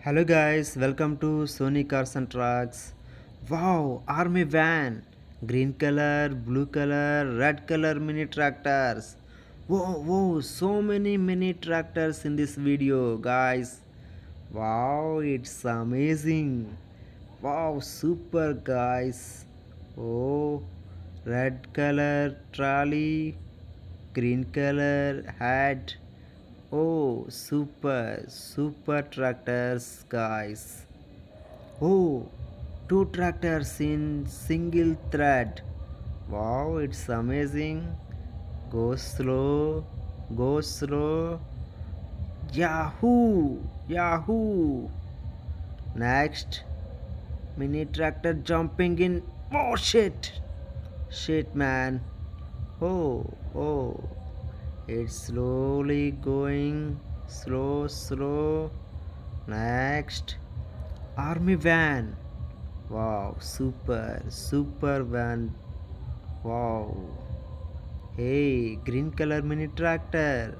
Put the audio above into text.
Hello guys, welcome to Sony Cars and Trucks. Wow, army van, green color, blue color, red color mini tractors. Whoa, so many mini tractors in this video, guys. Wow, it's amazing. Wow, super guys. Oh, red color trolley, green color hat. Oh, super tractors, guys. Oh, two tractors in single thread. Wow, it's amazing. Go slow, go slow. Yahoo! Yahoo! Next, mini tractor jumping in. Oh shit! Shit, man. Oh. It's slowly going. Slow. Next, army van. Wow, super van. Wow. Hey, green color mini tractor.